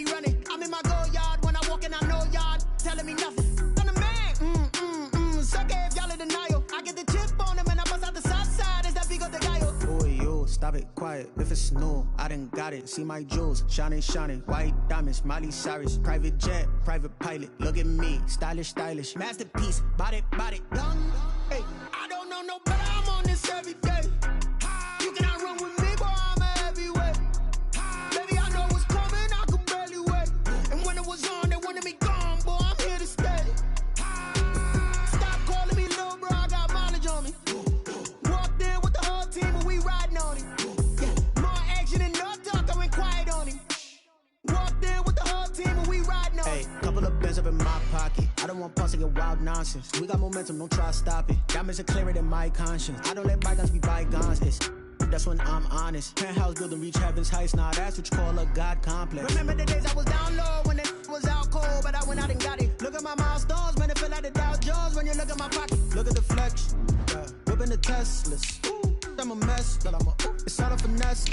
be running. I'm in my go yard when I walk in, I know yard telling me nothing. I'm the man. Suck it if y'all in denial. I get the chip on them and I bust out the south side. Is that big of the guy? Boy, yo, stop it, quiet. If it's new, I done got it. See my jewels, shining, shining. White diamonds, Miley Cyrus. Private jet, private pilot. Look at me, stylish, stylish. Masterpiece, body, young. Hey, I don't know no better. I'm on this every day. You cannot run with me, boy. I'm a heavyweight. Baby, I know what's coming. I could barely wait. And when it was on, they wanted me gone, boy. I'm here to stay. Stop calling me little bro. I got mileage on me. Walked in with the whole team and we riding on him. Yeah, more action and no talk. I went quiet on him. Walked in with the whole team and we riding on him. Hey, couple of bands up in my pocket. I don't want pause to get wild nonsense. We got momentum, don't try to stop it. Diamonds are clearer than my conscience. I don't let bygones be bygones. That's when I'm honest. Penthouse building, reach heaven's heights. Now that's what you call a God complex. Remember the days I was down low when it was out cold, but I went out and got it. Look at my milestones, man, it feel like the Dow Jones when you look at my pocket. Look at the flex, whipping the Teslas. I'm a mess, but it's all a finesse.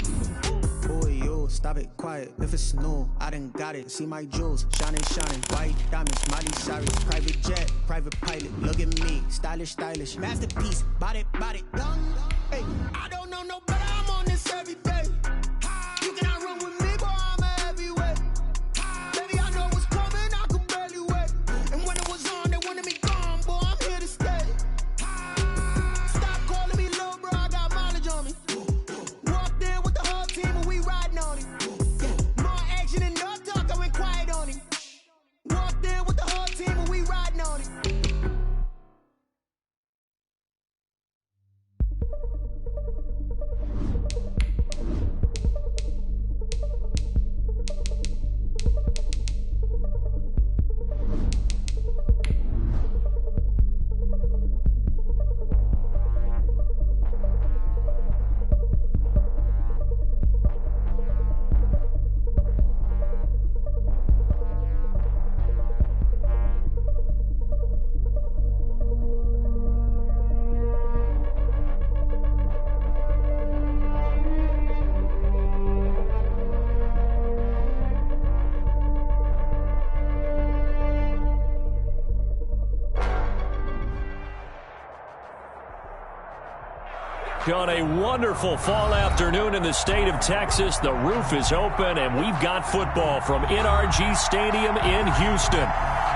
Boy, yo, stop it, quiet. If it's new, I done got it. See my jewels, shining, shining. White diamonds, Miley Cyrus. Private jet, private pilot. Look at me, stylish, stylish. Masterpiece, body, young. Hey, I don't know no better. I'm on this every day. You cannot run with me, boy. I'm a heavyweight. Baby, I know what's coming. I could barely wait. And when it was on, they wanted me gone, boy. I'm here to stay. Stop calling me little bro. I got mileage on me. Walked in with the whole team and we riding on him. Yeah, more action and no talk. I went quiet on him. Walked in with the whole team and we riding on him. On a wonderful fall afternoon in the state of Texas, the roof is open, and we've got football from NRG Stadium in Houston.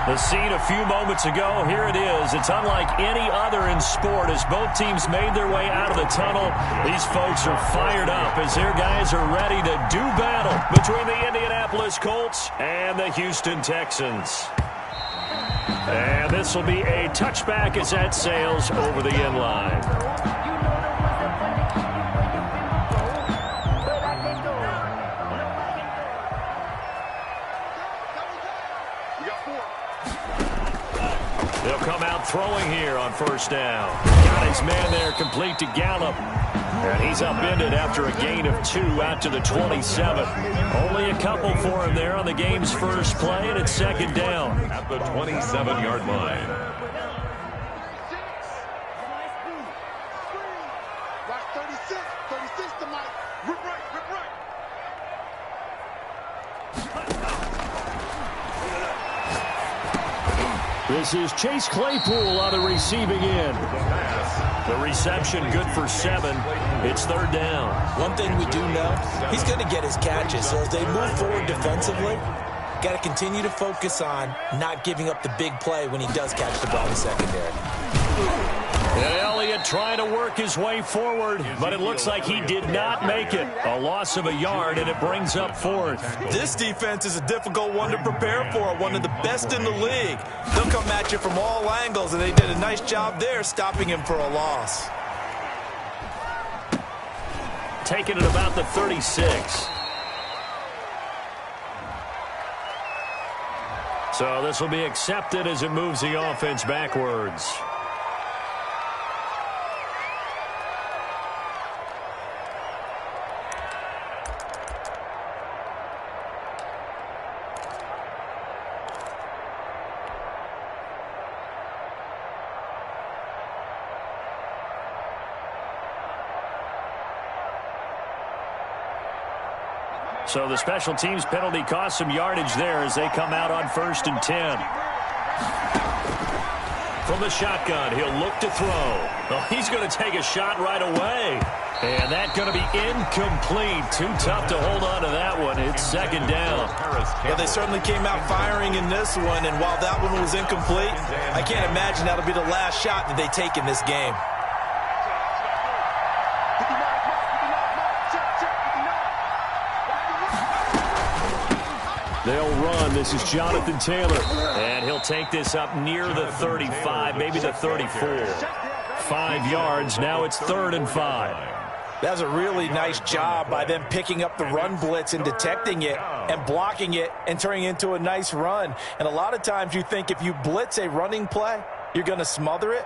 The scene a few moments ago, here it is. It's unlike any other in sport as both teams made their way out of the tunnel. These folks are fired up as their guys are ready to do battle between the Indianapolis Colts and the Houston Texans. And this will be a touchback as that sails over the end line. They'll come out throwing here on first down. Got his man there complete to Gallup. And he's upended after a gain of 2 out to the 27. Only a couple for him there on the game's first play, and it's second down. At the 27-yard line. This is Chase Claypool on the receiving end. The reception good for 7. It's third down. One thing we do know, he's going to get his catches. So as they move forward defensively, got to continue to focus on not giving up the big play when he does catch the ball in the secondary. And Elliott trying to work his way forward, but it looks like he did not make it. A loss of a yard, and it brings up 4th. This defense is a difficult one to prepare for, one of the best in the league. They'll come at you from all angles, and they did a nice job there stopping him for a loss. Taking it about the 36. So this will be accepted as it moves the offense backwards. So the special teams penalty cost some yardage there as they come out on 1st and 10. From the shotgun, he'll look to throw. Oh, he's going to take a shot right away. And that's going to be incomplete. Too tough to hold on to that one. It's 2nd down. Yeah, they certainly came out firing in this one, and while that one was incomplete, I can't imagine that'll be the last shot that they take in this game. They'll run. This is Jonathan Taylor. And he'll take this up near the 35, maybe the 34. 5 yards. Now it's 3rd and 5. That was a really nice job by them picking up the run blitz and detecting it and blocking it and turning it into a nice run. And a lot of times you think if you blitz a running play, you're going to smother it.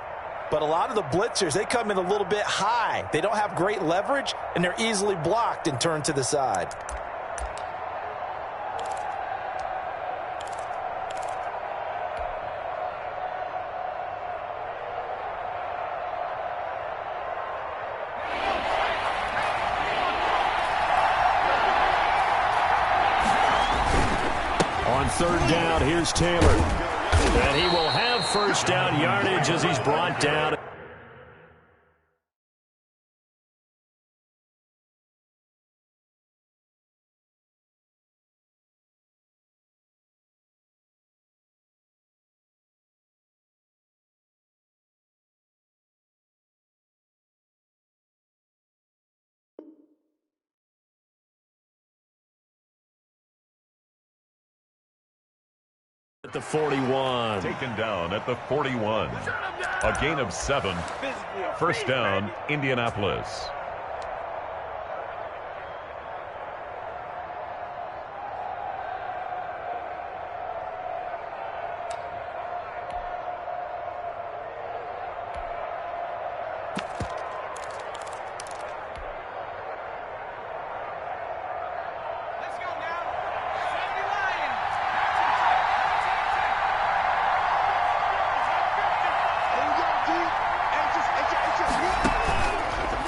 But a lot of the blitzers, they come in a little bit high. They don't have great leverage, and they're easily blocked and turned to the side. On 3rd down, here's Taylor. And he will have 1st down yardage as he's brought down. At the 41. Taken down at the 41. A gain of 7. 1st down, Indianapolis.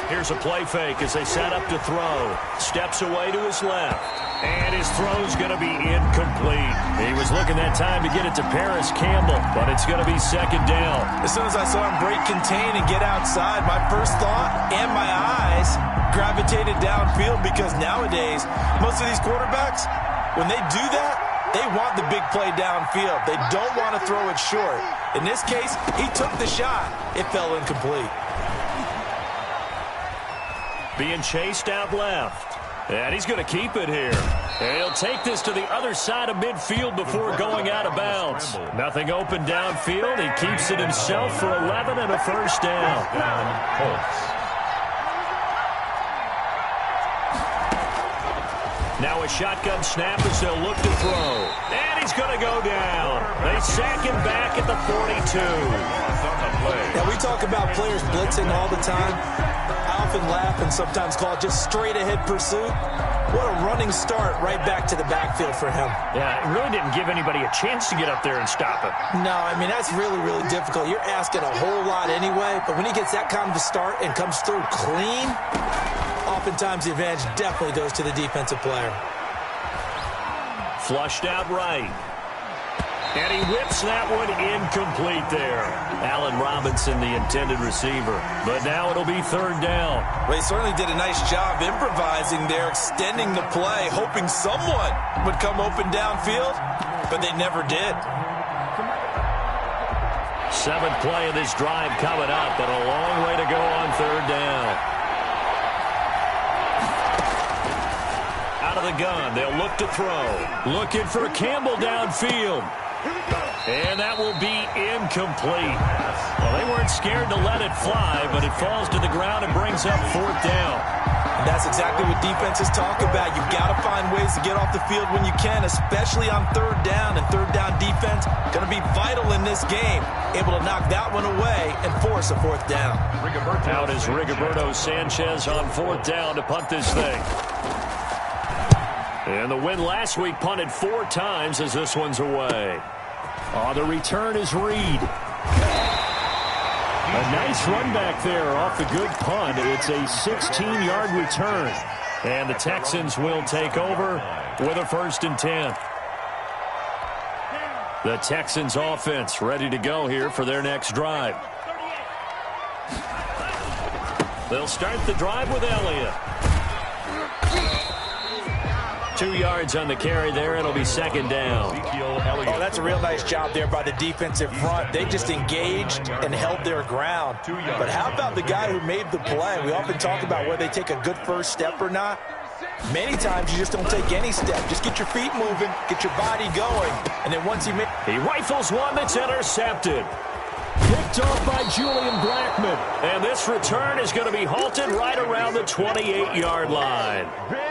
Here's a play fake as they set up to throw. Steps away to his left. And his throw's going to be incomplete. He was looking that time to get it to Paris Campbell, but it's going to be 2nd down. As soon as I saw him break contain and get outside, my first thought and my eyes gravitated downfield because nowadays, most of these quarterbacks, when they do that, they want the big play downfield. They don't want to throw it short. In this case, he took the shot. It fell incomplete. Being chased out left. And he's going to keep it here. And he'll take this to the other side of midfield before going out of bounds. Nothing open downfield. He keeps it himself for 11 and a 1st down. Colts. Now a shotgun snap as they'll look to throw. And he's going to go down. They sack him back at the 42. Now we talk about players blitzing all the time. I often laugh and sometimes call it just straight ahead pursuit. What a running start right back to the backfield for him. Yeah, it really didn't give anybody a chance to get up there and stop it. No, I mean, that's really, really difficult. You're asking a whole lot anyway, but when he gets that kind of a start and comes through clean, oftentimes the advantage definitely goes to the defensive player. Flushed out right. And he whips that one incomplete there. Allen Robinson, the intended receiver. But now it'll be 3rd down. Well, he certainly did a nice job improvising there, extending the play, hoping someone would come open downfield, but they never did. 7th play of this drive coming up, but a long way to go on 3rd down. Out of the gun, they'll look to throw. Looking for Campbell downfield. And that will be incomplete. Well, they weren't scared to let it fly, but it falls to the ground and brings up 4th down. And that's exactly what defenses talk about. You've got to find ways to get off the field when you can, especially on 3rd down. And 3rd down defense going to be vital in this game. Able to knock that one away and force a 4th down. Out is Rigoberto Sanchez on 4th down to punt this thing. And the win last week punted 4 times as this one's away. Oh, the return is Reed. A nice run back there off the good punt. It's a 16-yard return. And the Texans will take over with a 1st and 10. The Texans offense ready to go here for their next drive. They'll start the drive with Elliott. 2 yards on the carry there. It'll be 2nd down. Oh, that's a real nice job there by the defensive front. They just engaged and held their ground. But how about the guy who made the play? We often talk about whether they take a good first step or not. Many times you just don't take any step. Just get your feet moving, get your body going, and then once he rifles one that's intercepted. Picked off by Julian Blackmon. And this return is going to be halted right around the 28-yard line.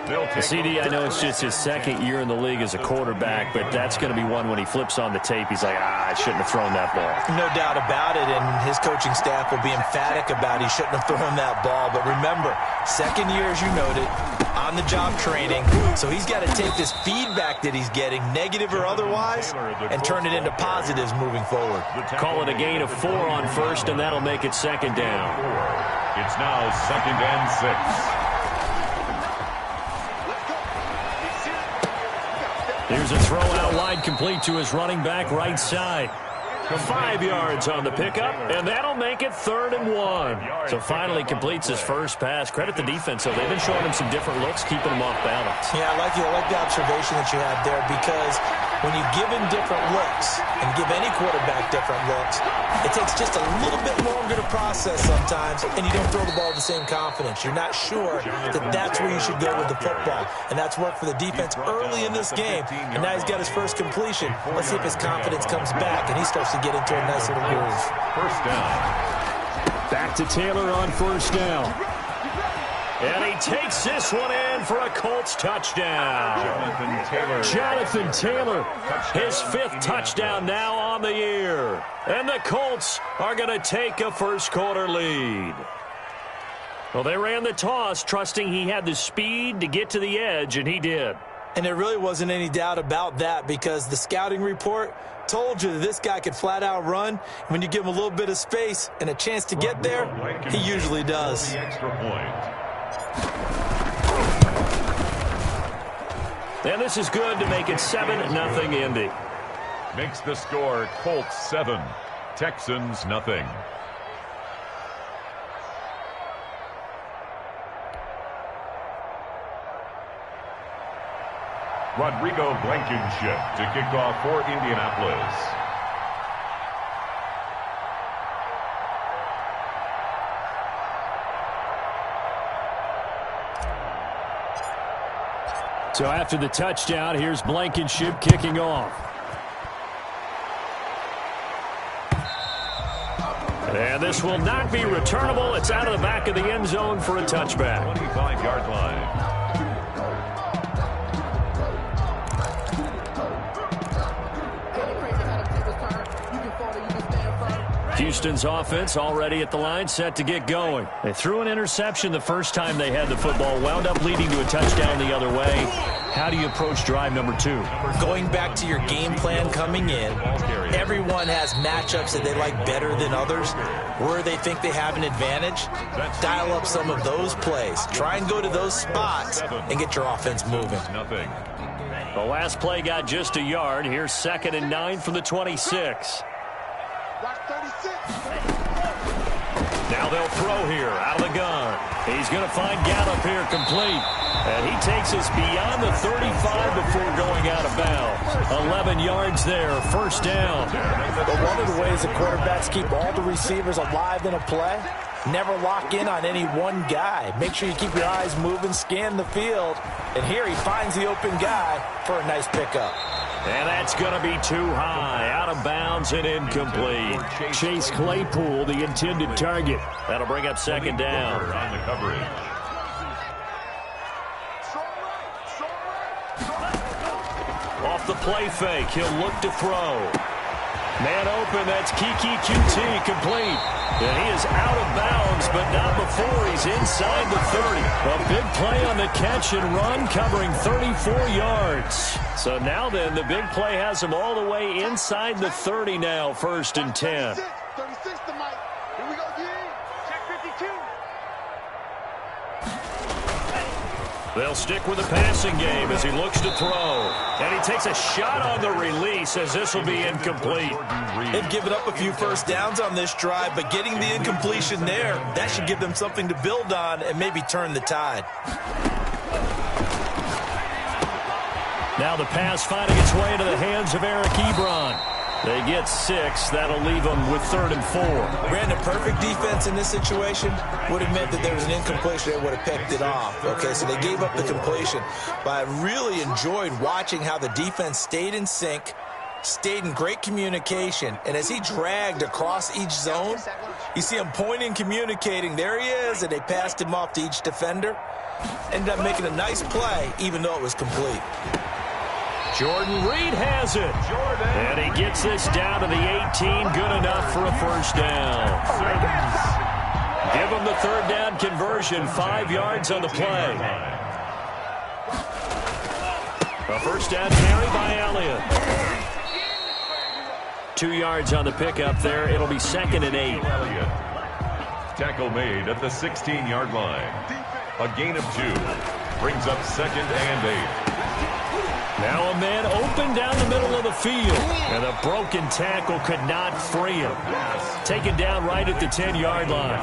The CD, I know it's just his 2nd year in the league as a quarterback, but that's going to be one when he flips on the tape. He's like, I shouldn't have thrown that ball. No doubt about it, and his coaching staff will be emphatic about he shouldn't have thrown that ball. But remember, 2nd year, as you noted, on-the-job training. So he's got to take this feedback that he's getting, negative or otherwise, and turn it into positives moving forward. Call it a gain of 4 on 1st, and that'll make it 2nd down. It's now 2nd and 6. Here's a throw out wide, complete to his running back right side. 5 yards on the pickup, and that'll make it 3rd and 1. So finally completes his first pass. Credit the defense, though. They've been showing him some different looks, keeping him off balance. Yeah, I like the observation that you had there, because when you give him different looks and give any quarterback different looks, it takes just a little bit longer to process sometimes, and you don't throw the ball with the same confidence. You're not sure that that's where you should go with the football, and that's worked for the defense early in this game, and now he's got his first completion. Let's see if his confidence comes back, and he starts to get into a nice little groove. 1st down. Back to Taylor on 1st down. And he takes this one in for a Colts touchdown. Jonathan Taylor, his 5th touchdown now on the year. And the Colts are going to take a first-quarter lead. Well, they ran the toss, trusting he had the speed to get to the edge, and he did. And there really wasn't any doubt about that, because the scouting report told you that this guy could flat-out run. When you give him a little bit of space and a chance to get there, he usually does. Extra point. And this is good to make it 7-0 Indy. Makes the score Colts 7, Texans nothing. Rodrigo Blankenship to kick off for Indianapolis. So after the touchdown, here's Blankenship kicking off. And this will not be returnable. It's out of the back of the end zone for a touchback. 25-yard line. Houston's offense already at the line, set to get going. They threw an interception the first time they had the football, wound up leading to a touchdown the other way. How do you approach drive number 2? Going back to your game plan coming in, everyone has matchups that they like better than others, where they think they have an advantage. Dial up some of those plays. Try and go to those spots and get your offense moving. The last play got just a yard. Here's 2nd and 9 from the 26. Now they'll throw here out of the gun. He's going to find Gallup here complete. And he takes us beyond the 35 before going out of bounds. 11 yards there, 1st down. But one of the ways the quarterbacks keep all the receivers alive in a play, never lock in on any one guy. Make sure you keep your eyes moving, scan the field. And here he finds the open guy for a nice pickup. And that's going to be too high, out of bounds and incomplete. Chase Claypool, the intended target. That'll bring up 2nd down. On the coverage. Off the play fake, he'll look to throw. Man open, that's Kiki QT, complete. And he is out of bounds, but not before he's inside the 30. A big play on the catch and run, covering 34 yards. So now then, the big play has him all the way inside the 30 now, 1st and 10. 36 to Mike. Here we go, check 52. They'll stick with the passing game as he looks to throw. And he takes a shot on the release as this will be incomplete. They've given up a few first downs on this drive, but getting the incompletion there, that should give them something to build on and maybe turn the tide. Now the pass finding its way into the hands of Eric Ebron. They get 6. That'll leave them with 3rd and 4. Brandon, perfect defense in this situation would have meant that there was an incompletion that would have picked it off. Okay, so they gave up the completion. But I really enjoyed watching how the defense stayed in sync, stayed in great communication, and as he dragged across each zone, you see him pointing, communicating. There he is, and they passed him off to each defender. Ended up making a nice play, even though it was complete. Jordan Reed has it. And he gets this down to the 18. Good enough for a first down. Give him the 3rd down conversion. 5 yards on the play. A first down carry by Elliott. 2 yards on the pickup there. It'll be 2nd and 8. Tackle made at the 16-yard line. A gain of 2. Brings up 2nd and 8. Now a man open down the middle of the field. And a broken tackle could not free him. Taken down right at the 10-yard line.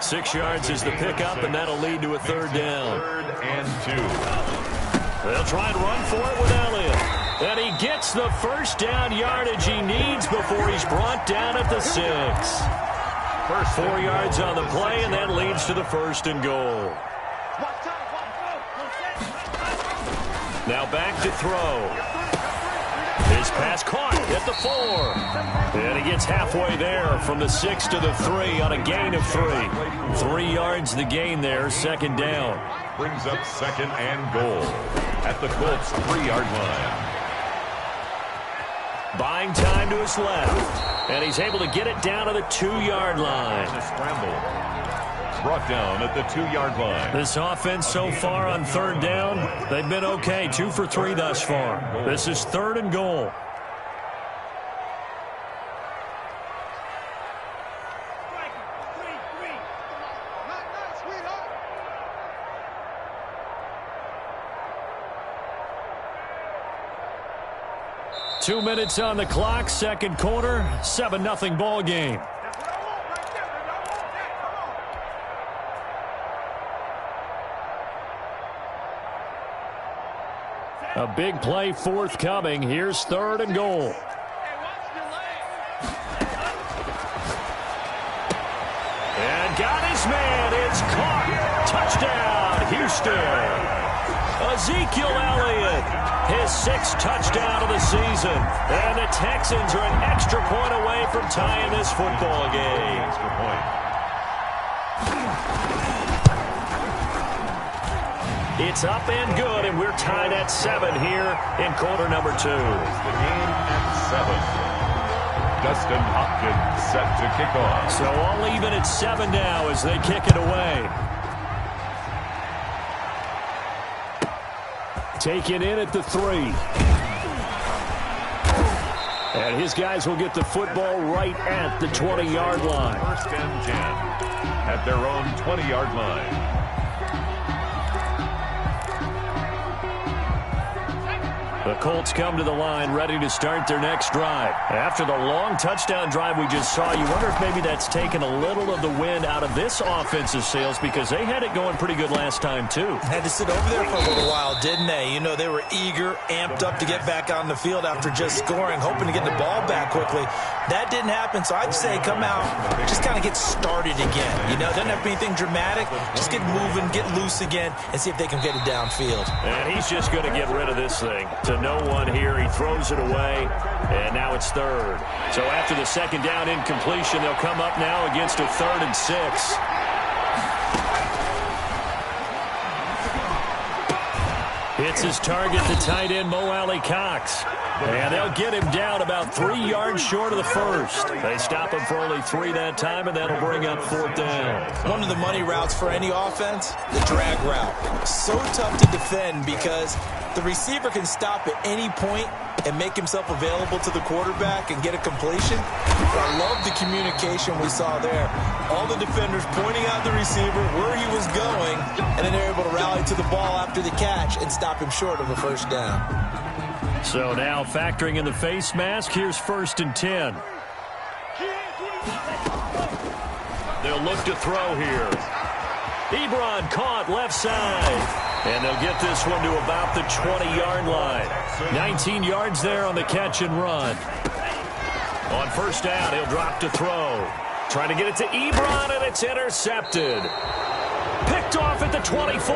6 yards is the pickup, and that'll lead to a 3rd down. 3rd and 2. They'll try and run for it with Elliott. And he gets the first down yardage he needs before he's brought down at the 6. 4 yards on the play, and that leads to the 1st and goal. Now back to throw. His pass caught at the 4. And he gets halfway there from the 6 to the 3 on a gain of 3. 3 yards the gain there, 2nd down. Brings up 2nd and goal at the Colts 3-yard line. Buying time to his left. And he's able to get it down to the 2-yard line. A scramble. Brought down at the 2-yard line. This offense so far on 3rd down, they've been okay. 2 for 3 thus far. This is 3rd and goal. Two minutes on the clock, 2nd quarter, 7-0 ball game. A big play forthcoming. Here's 3rd and goal. And got his man. It's caught. Touchdown, Houston. Ezekiel Elliott, his 6th touchdown of the season. And the Texans are an extra point away from tying this football game. Extra point. It's up and good, and we're tied at 7 here in quarter number 2. The game at 7. Dustin Hopkins set to kick off. So all even at 7 now as they kick it away. Taken in at the 3. And his guys will get the football right at the 20-yard line. 1st and 10 at their own 20-yard line. The Colts come to the line ready to start their next drive. After the long touchdown drive we just saw, you wonder if maybe that's taken a little of the wind out of this offensive sails because they had it going pretty good last time too. Had to sit over there for a little while, didn't they? You know, they were eager, amped up to get back on the field after just scoring, hoping to get the ball back quickly. That didn't happen, so I'd say come out, just kind of get started again. You know, doesn't have to be anything dramatic. Just get moving, get loose again, and see if they can get it downfield. And he's just going to get rid of this thing. To no one here, he throws it away, and now it's 3rd. So after the 2nd down incompletion, they'll come up now against a 3rd and 6. Hits his target, the tight end, Mo Alley-Cox. And they'll get him down about 3 yards short of the 1st. They stop him for only 3 that time, and that'll bring up 4th down. One of the money routes for any offense, the drag route. So tough to defend because the receiver can stop at any point and make himself available to the quarterback and get a completion. But I love the communication we saw there. All the defenders pointing out the receiver where he was going, and then they're able to rally to the ball after the catch and stop him short of a first down. So now factoring in the face mask, here's 1st and 10. They'll look to throw here. Ebron caught left side. And they'll get this one to about the 20-yard line. 19 yards there on the catch and run. On 1st down, he'll drop to throw. Trying to get it to Ebron, and it's intercepted. Picked off at the 24.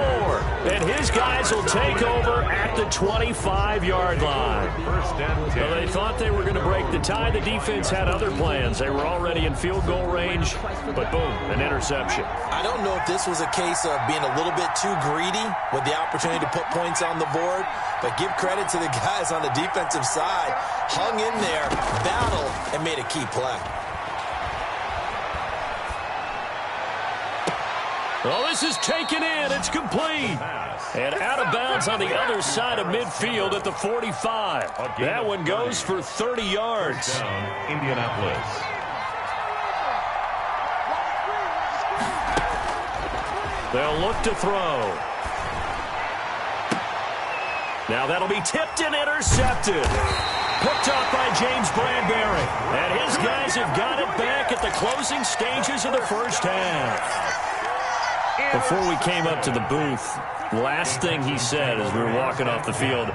And his guys will take over at the 25-yard line. Well, they thought they were going to break the tie. The defense had other plans. They were already in field goal range. But boom, an interception. I don't know if this was a case of being a little bit too greedy with the opportunity to put points on the board. But give credit to the guys on the defensive side. Hung in there, battled, and made a key play. Oh, this is taken in. It's complete. And out of bounds on the other side of midfield at the 45. That one goes for 30 yards. Indianapolis. They'll look to throw. Now that'll be tipped and intercepted. Picked up by James Bradbury. And his guys have got it back at the closing stages of the first half. Before we came up to the booth, last thing he said as we were walking off the field,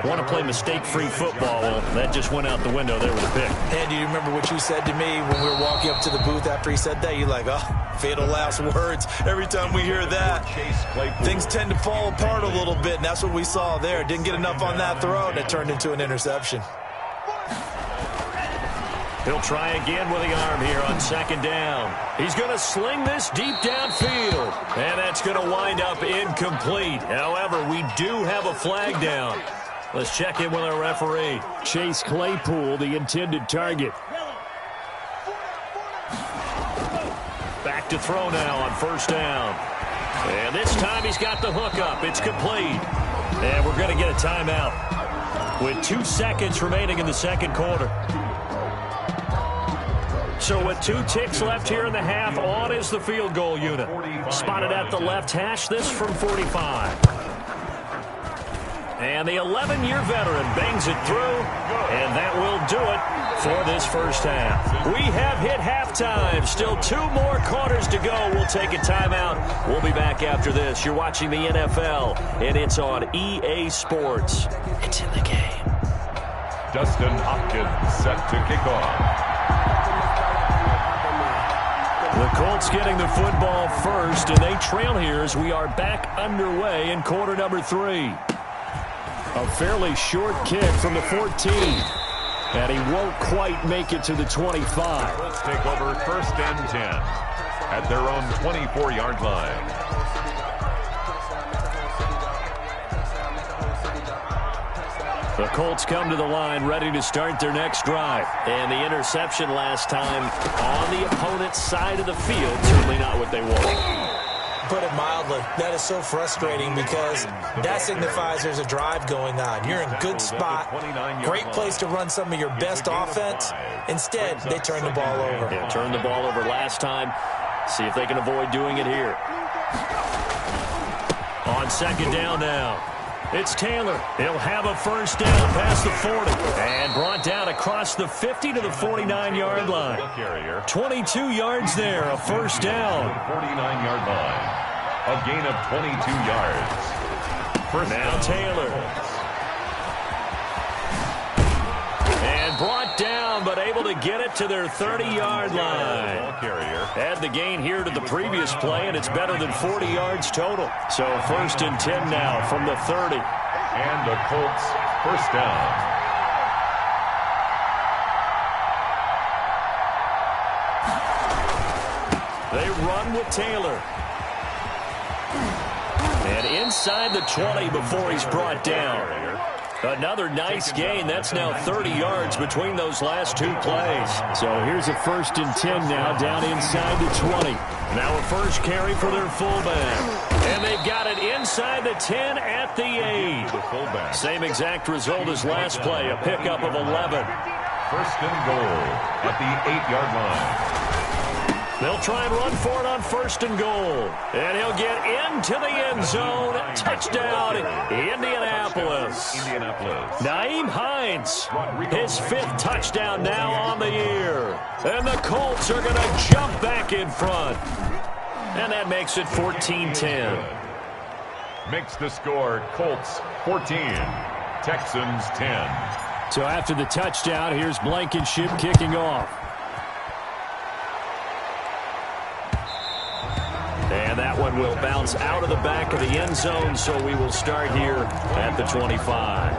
want to play mistake-free football. Well, that just went out the window there with a pick. And do you remember what you said to me when we were walking up to the booth after he said that? You're like, oh, fatal last words. Every time we hear that, things tend to fall apart a little bit, and that's what we saw there. Didn't get enough on that throw, and it turned into an interception. He'll try again with the arm here on 2nd down. He's going to sling this deep downfield. And that's going to wind up incomplete. However, we do have a flag down. Let's check in with our referee. Chase Claypool, the intended target. Back to throw now on 1st down. And this time he's got the hook up. It's complete. And we're going to get a timeout with 2 seconds remaining in the 2nd quarter. So with 2 ticks left here in the half, on is the field goal unit. Spotted at the left hash, this from 45. And the 11-year veteran bangs it through, and that will do it for this first half. We have hit halftime. Still 2 more quarters to go. We'll take a timeout. We'll be back after this. You're watching the NFL, and it's on EA Sports. It's in the game. Dustin Hopkins set to kick off. The Colts getting the football first, and they trail here as we are back underway in quarter number 3. A fairly short kick from the 14. And he won't quite make it to the 25. Let's take over 1st and 10 at their own 24-yard line. The Colts come to the line ready to start their next drive. And the interception last time on the opponent's side of the field. Certainly not what they want. Put it mildly, that is so frustrating because that signifies there's a drive going on. You're in a good spot, great place to run some of your best offense. Instead, they turn the ball over. Yeah, turned the ball over last time. See if they can avoid doing it here. On 2nd down now. It's Taylor. He'll have a first down past the 40. And brought down across the 50 to the 49-yard line. 22 yards there, a first down. 49-yard line. A gain of 22 yards. First now down. Taylor. And brought down, but able to get it to their 30-yard line. Add the gain here to the previous play, and it's better than 40 yards total. So 1st and 10 now from the 30. And the Colts first down. They run with Taylor. And inside the 20 before he's brought down. Another nice gain. That's now 30 yards between those last 2 plays. So here's a 1st and 10 now down inside the 20. Now a first carry for their fullback. And they've got it inside the 10 at the 8. Same exact result as last play, a pickup of 11. First and goal at the 8-yard line. They'll try and run for it on first and goal. And he'll get into the end zone. Touchdown, Indianapolis. Nyheim Hines, his 5th touchdown now on the year. And the Colts are going to jump back in front. And that makes it 14-10. Makes the score Colts 14, Texans 10. So after the touchdown, here's Blankenship kicking off. And that one will bounce out of the back of the end zone, so we will start here at the 25.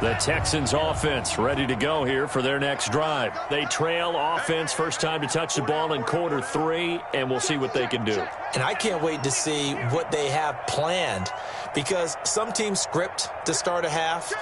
The Texans offense ready to go here for their next drive. They trail offense, first time to touch the ball in quarter 3, and we'll see what they can do. And I can't wait to see what they have planned, because some teams script to start a half.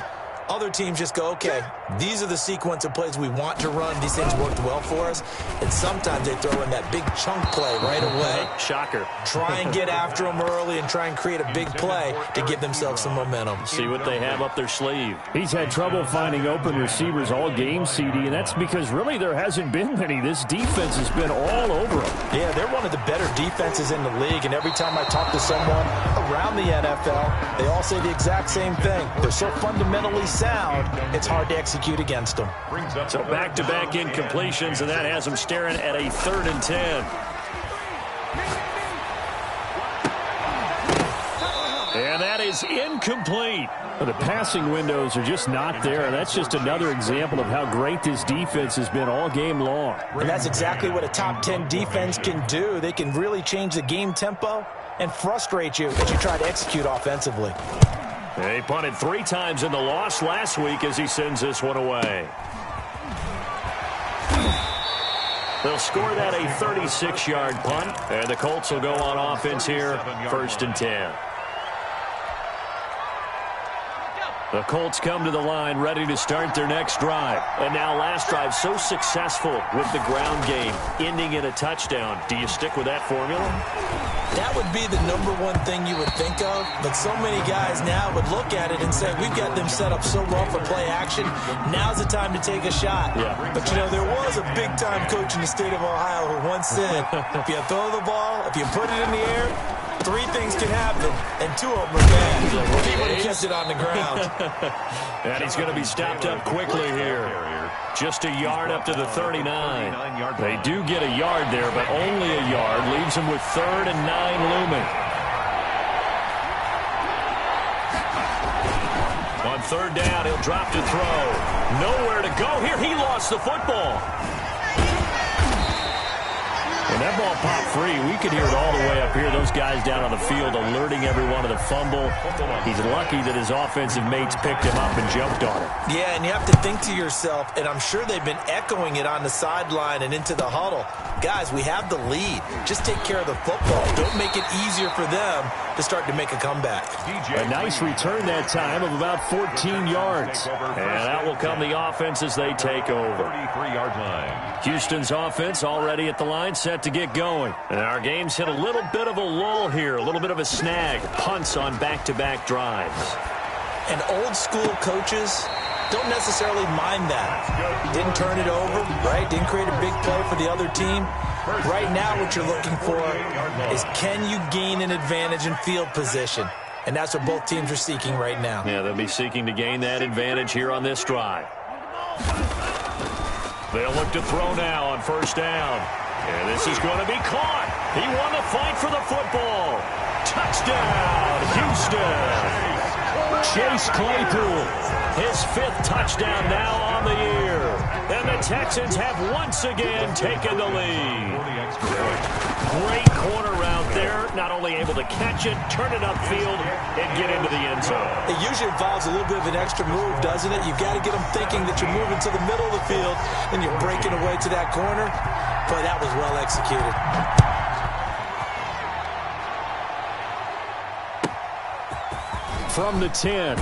Other teams just go, okay, these are the sequence of plays we want to run. These things worked well for us. And sometimes they throw in that big chunk play right away. Shocker. Try and get after them early and try and create a big play to give themselves some momentum. See what they have up their sleeve. He's had trouble finding open receivers all game, CD, and that's because really there hasn't been many. This defense has been all over them. Yeah, they're one of the better defenses in the league, and every time I talk to someone around the NFL, they all say the exact same thing. They're so fundamentally sound, it's hard to execute against them. So back-to-back incompletions, and that has them staring at a 3rd and 10. And that is incomplete. The passing windows are just not there, and that's just another example of how great this defense has been all game long. And that's exactly what a top 10 defense can do. They can really change the game tempo and frustrate you as you try to execute offensively. He punted 3 times in the loss last week as he sends this one away. They'll score that a 36-yard punt, and the Colts will go on offense here, 1st and 10. The Colts come to the line ready to start their next drive. And now last drive so successful with the ground game, ending in a touchdown. Do you stick with that formula? That would be the #1 thing you would think of, but so many guys now would look at it and say, we've got them set up so well for play action, now's the time to take a shot. Yeah. But, you know, there was a big-time coach in the state of Ohio who once said, if you throw the ball, if you put it in the air, 3 things can happen, and 2 of them are bad. He would have kept it on the ground. And he's going to be stopped up quickly here. Just a yard up to the 39. They do get a yard there, but only a yard. Leaves him with 3rd and 9 looming. On 3rd down, he'll drop to throw. Nowhere to go here. He lost the football. When that ball popped free, we could hear it all the way up here. Those guys down on the field alerting everyone of the fumble. He's lucky that his offensive mates picked him up and jumped on it. Yeah, and you have to think to yourself, and I'm sure they've been echoing it on the sideline and into the huddle. Guys, we have the lead. Just take care of the football. Don't make it easier for them to start to make a comeback. A nice return that time of about 14 yards. And out will come the offense as they take over. 33-yard line. Houston's offense already at the line, set to get going. And our game's hit a little bit of a lull here, a little bit of a snag. Punts on back-to-back drives. And old school coaches don't necessarily mind that. Didn't turn it over, right? Didn't create a big play for the other team. Right now what you're looking for is, can you gain an advantage in field position? And that's what both teams are seeking right now. Yeah, they'll be seeking to gain that advantage here on this drive. They'll look to throw now on 1st down. And this is going to be caught. He won the fight for the football. Touchdown, Houston. Chase Claypool, his 5th touchdown now on the year. And the Texans have once again taken the lead. Great corner route there. Not only able to catch it, turn it upfield, and get into the end zone. It usually involves a little bit of an extra move, doesn't it? You've got to get them thinking that you're moving to the middle of the field, and you're breaking away to that corner. Boy, that was well executed. From the 10.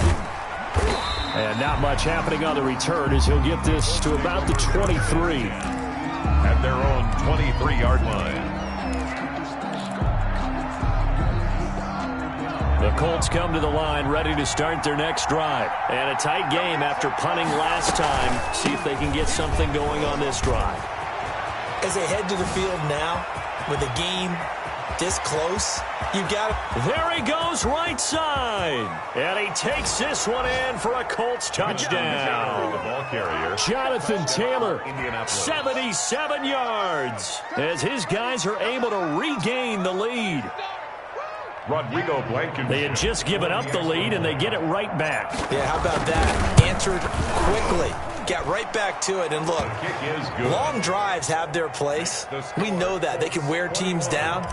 And not much happening on the return as he'll get this to about the 23. At their own 23-yard line. The Colts come to the line ready to start their next drive. And a tight game after punting last time. See if they can get something going on this drive. As they head to the field now, with the game this close, you got it. There he goes right side. And he takes this one in for a Colts touchdown. The ball carrier, Jonathan Taylor, 77 yards, as his guys are able to regain the lead. Rodrigo Blankenship. They had just given up the lead, and they get it right back. Yeah, how about that? Answered quickly. Got right back to it. And look, long drives have their place. We know that. They can wear teams down.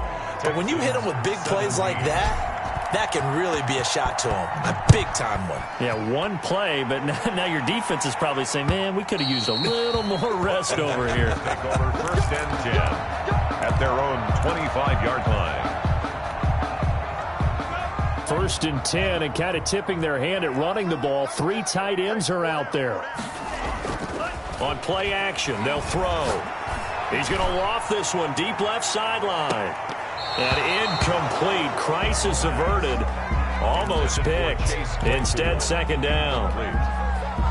But when you hit them with big plays like that, that can really be a shot to them. A big-time one. Yeah, one play, but now your defense is probably saying, man, we could have used a little more rest over here. Take over 1st and 10 at their own 25-yard line. 1st and 10, and kind of tipping their hand at running the ball. 3 tight ends are out there. On play action, they'll throw. He's going to loft this one deep left sideline. And incomplete. Crisis averted. Almost picked. Instead, 2nd down.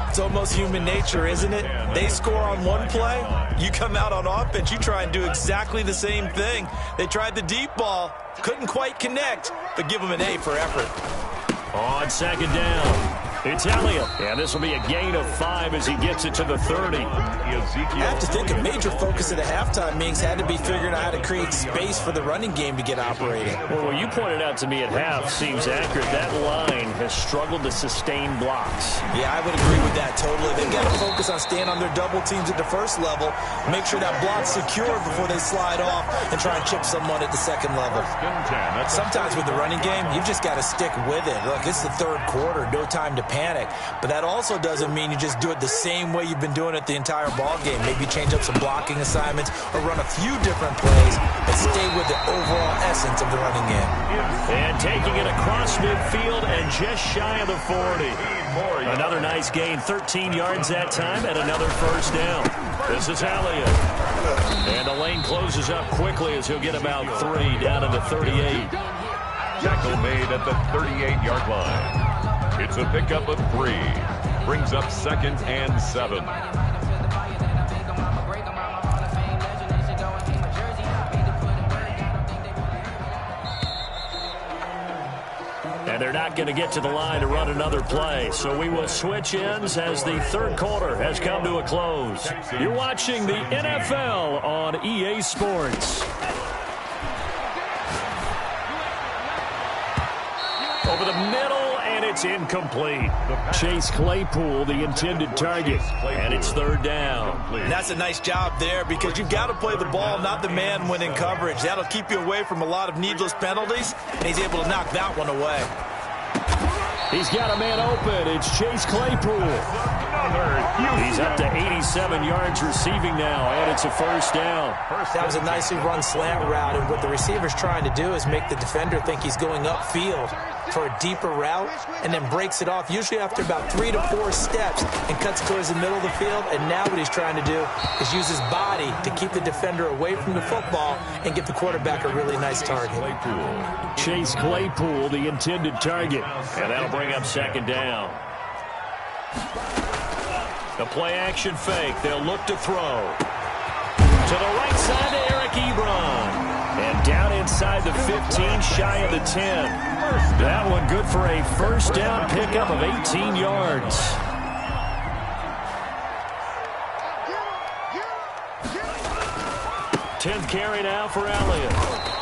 It's almost human nature, isn't it? They score on one play. You come out on offense, you try and do exactly the same thing. They tried the deep ball. Couldn't quite connect, but give them an A for effort. On 2nd down, it's Elliott. And this will be a gain of 5 as he gets it to the 30. I have to think a major focus at the halftime meetings had to be figuring out how to create space for the running game to get operating. Well, what you pointed out to me at half seems accurate. That line has struggled to sustain blocks. Yeah, I would agree with that totally. They've got to focus on staying on their double teams at the first level, make sure that block's secured before they slide off and try and chip someone at the second level. Sometimes with the running game, you've just got to stick with it. Look, it's the 3rd quarter, no time to panic. But that also doesn't mean you just do it the same way you've been doing it the entire ball game. Maybe change up some blocking assignments or run a few different plays, but stay with the overall essence of the running game. And taking it across midfield and just shy of the 40. Another nice gain, 13 yards that time, and another 1st down. This is Elliott. And the lane closes up quickly as he'll get about 3 down to the 38. Tackle made at the 38-yard line. It's a pickup of 3. Brings up 2nd and 7. And they're not going to get to the line to run another play. So we will switch ends as the 3rd quarter has come to a close. You're watching the NFL on EA Sports. Over the middle, and it's incomplete. Chase Claypool, the intended target, and it's 3rd down. And that's a nice job there because you've got to play the ball, not the man when in coverage. That'll keep you away from a lot of needless penalties, and he's able to knock that one away. He's got a man open. It's Chase Claypool. He's up to 87 yards receiving now, and it's a 1st down. That was a nicely run slant route, and what the receiver's trying to do is make the defender think he's going upfield for a deeper route and then breaks it off, usually after about 3 to 4 steps, and cuts towards the middle of the field. And now what he's trying to do is use his body to keep the defender away from the football and get the quarterback a really nice target. Chase Claypool, the intended target, and that'll bring up 2nd down. The play-action fake. They'll look to throw. To the right side to Eric Ebron. And down inside the 15, shy of the 10. That one good for a 1st down pickup of 18 yards. Tenth carry now for Elliott.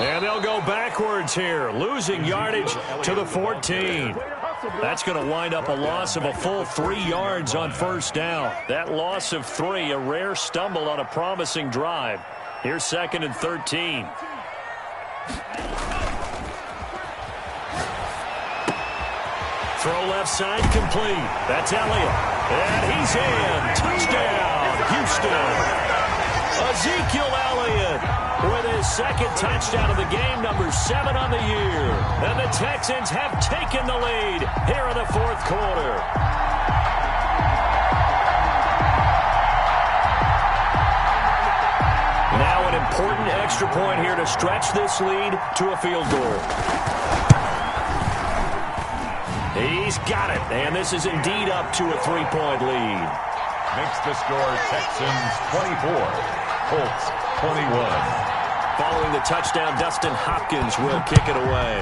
And they'll go backwards here, losing yardage to the 14. That's going to wind up a loss of a full 3 yards on 1st down. That loss of 3, a rare stumble on a promising drive. Here's 2nd and 13. Throw left side complete. That's Elliott. And he's in. Touchdown, Houston. Ezekiel Elliott with his 2nd touchdown of the game, number 7 on the year. And the Texans have taken the lead here in the 4th quarter. Now an important extra point here to stretch this lead to a field goal. He's got it, and this is indeed up to a 3-point lead. Makes the score Texans 24, Colts 21. Following the touchdown, Dustin Hopkins will kick it away.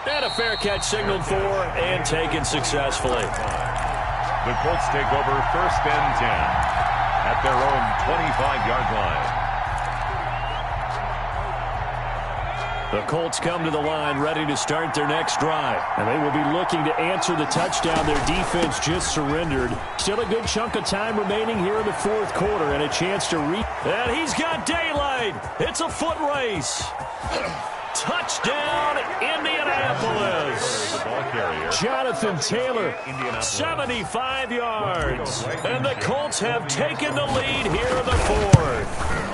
And a fair catch signaled for and taken successfully. The Colts take over 1st and 10 at their own 25-yard line. The Colts come to the line ready to start their next drive. And they will be looking to answer the touchdown their defense just surrendered. Still a good chunk of time remaining here in the 4th quarter and a chance to And he's got daylight. It's a foot race. Touchdown, Indianapolis. Jonathan Taylor, 75 yards. And the Colts have taken the lead here in the 4th.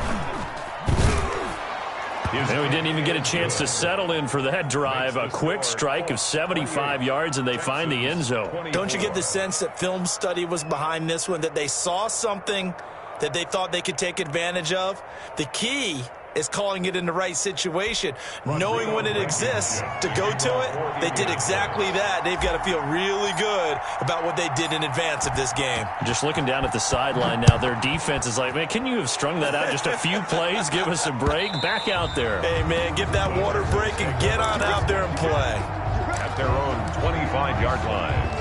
And we didn't even get a chance to settle in for that drive. A quick strike of 75 yards, and they find the end zone. Don't you get the sense that film study was behind this one, that they saw something that they thought they could take advantage of? The key is calling it in the right situation, knowing when it exists to go to it. They did exactly that. They've got to feel really good about what they did in advance of this game. Just looking down at the sideline now, their defense is like, man, can you have strung that out just a few plays? Give us a break. Back out there. Hey, man, give that water break and get on out there and play. At their own 25-yard line.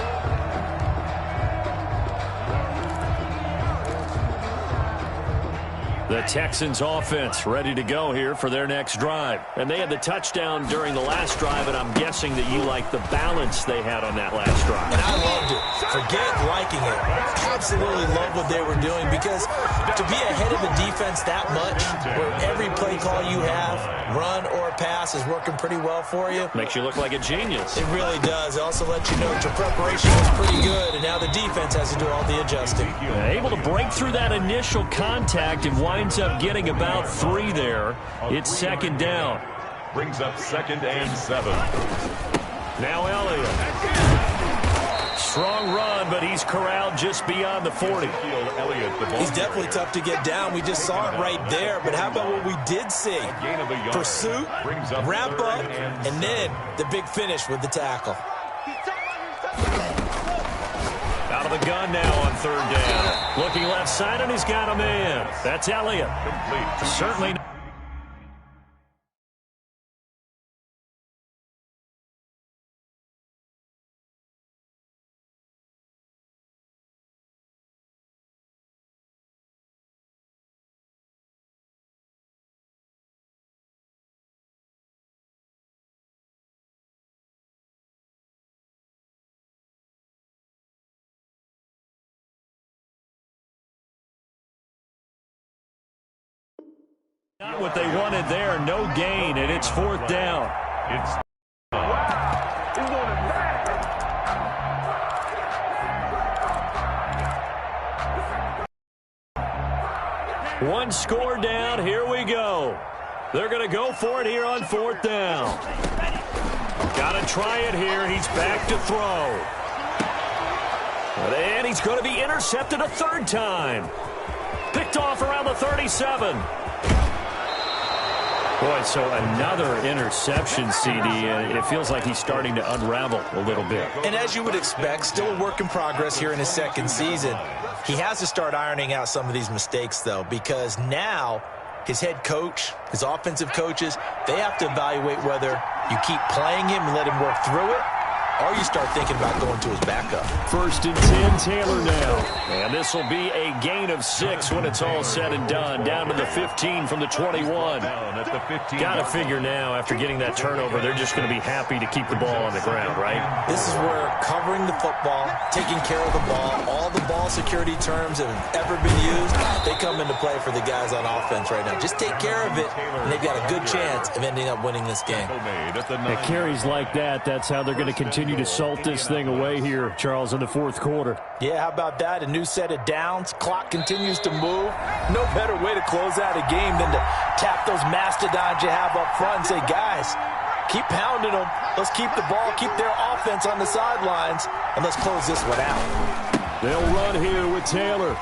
The Texans offense ready to go here for their next drive. And they had the touchdown during the last drive, and I'm guessing that you like the balance they had on that last drive. And I loved it. Forget liking it. Absolutely love what they were doing, because to be ahead of a defense that much, where every play call you have, run or pass, is working pretty well for you. Makes you look like a genius. It really does. It also lets you know that your preparation was pretty good, and now the defense has to do all the adjusting. Able to break through that initial contact and winds up getting about 3 there. It's 2nd down. Brings up 2nd and 7. Now Elliott. Strong run, but he's corralled just beyond the 40. He's definitely tough to get down. We just saw it right there. But how about what we did see? Pursuit, wrap up, and then the big finish with the tackle. Out of the gun now on 3rd down. Looking left side, and he's got a man. That's Elliott. Certainly. Not what they wanted there. No gain, and it's 4th down. One score down. Here we go. They're going to go for it here on 4th down. Got to try it here. He's back to throw. And he's going to be intercepted a 3rd time. Picked off around the 37. Boy, so another interception, CD, and it feels like he's starting to unravel a little bit. And as you would expect, still a work in progress here in his 2nd season. He has to start ironing out some of these mistakes, though, because now his head coach, his offensive coaches, they have to evaluate whether you keep playing him and let him work through it, or you start thinking about going to his backup. 1st and 10, Taylor now. And this will be a gain of 6 when it's all said and done. Down to the 15 from the 21. Got to figure now, after getting that turnover, they're just going to be happy to keep the ball on the ground, right? This is where covering the football, taking care of the ball, all the ball security terms that have ever been used, they come into play for the guys on offense right now. Just take care of it, and they've got a good chance of ending up winning this game. At carries like that, that's how they're going to continue to salt this thing away here, Charles, in the 4th quarter. Yeah, how about that? A new set of downs. Clock continues to move. No better way to close out a game than to tap those mastodons you have up front and say, guys, keep pounding them. Let's keep the ball, keep their offense on the sidelines, and let's close this one out. They'll run here with Taylor.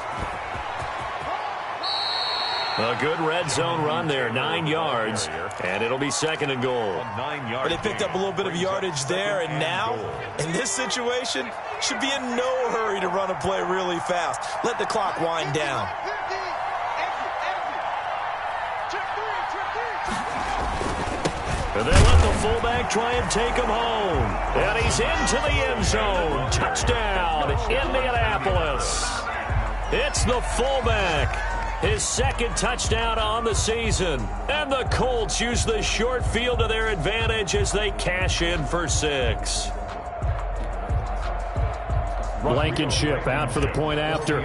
A good red zone run there, 9 yards, and it'll be 2nd and goal. But they picked up a little bit of yardage there, and now, in this situation, should be in no hurry to run a play really fast. Let the clock wind down. And they let the fullback try and take him home. And he's into the end zone. Touchdown, Indianapolis. It's the fullback. His 2nd touchdown on the season. And the Colts use the short field to their advantage as they cash in for 6. Blankenship out for the point after.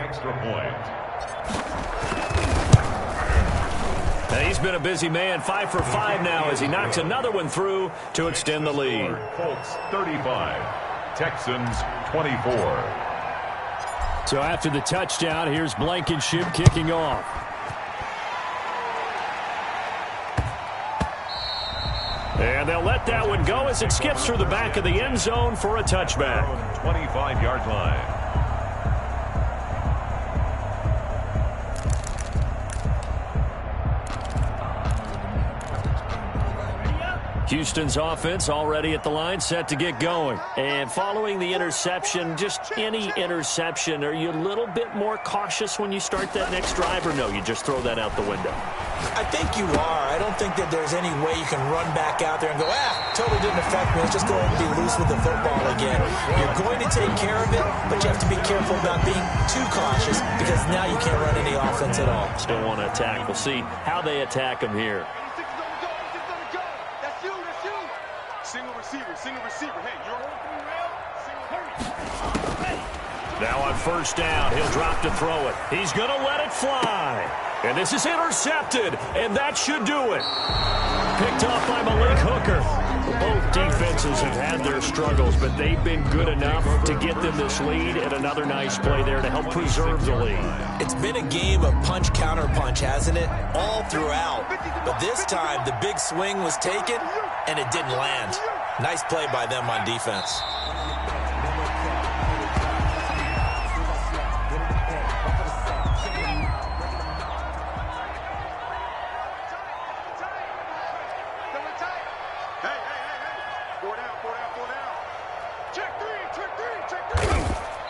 He's been a busy man, 5 for 5 now as he knocks another one through to extend the lead. Colts 35, Texans 24. So after the touchdown, here's Blankenship kicking off. And they'll let that one go as it skips through the back of the end zone for a touchback. 25-yard line. Houston's offense already at the line, set to get going. And following the interception, just any interception, are you a little bit more cautious when you start that next drive, or no, you just throw that out the window? I think you are. I don't think that there's any way you can run back out there and go, totally didn't affect me. Let's just go ahead and be loose with the football again. You're going to take care of it, but you have to be careful about being too cautious because now you can't run any offense at all. Still want to attack. We'll see how they attack him here. Now on 1st down, he'll drop to throw it. He's going to let it fly. And this is intercepted, and that should do it. Picked off by Malik Hooker. Both defenses have had their struggles, but they've been good enough to get them this lead, and another nice play there to help preserve the lead. It's been a game of punch-counter-punch, hasn't it? All throughout. But this time, the big swing was taken, and it didn't land. Nice play by them on defense.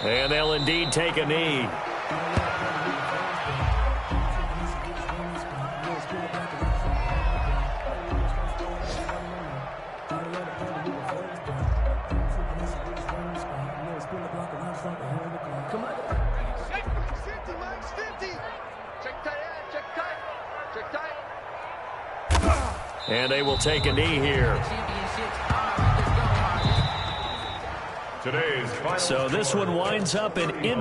And they'll indeed take a knee. And they will take a knee here. Today's final So this one winds up in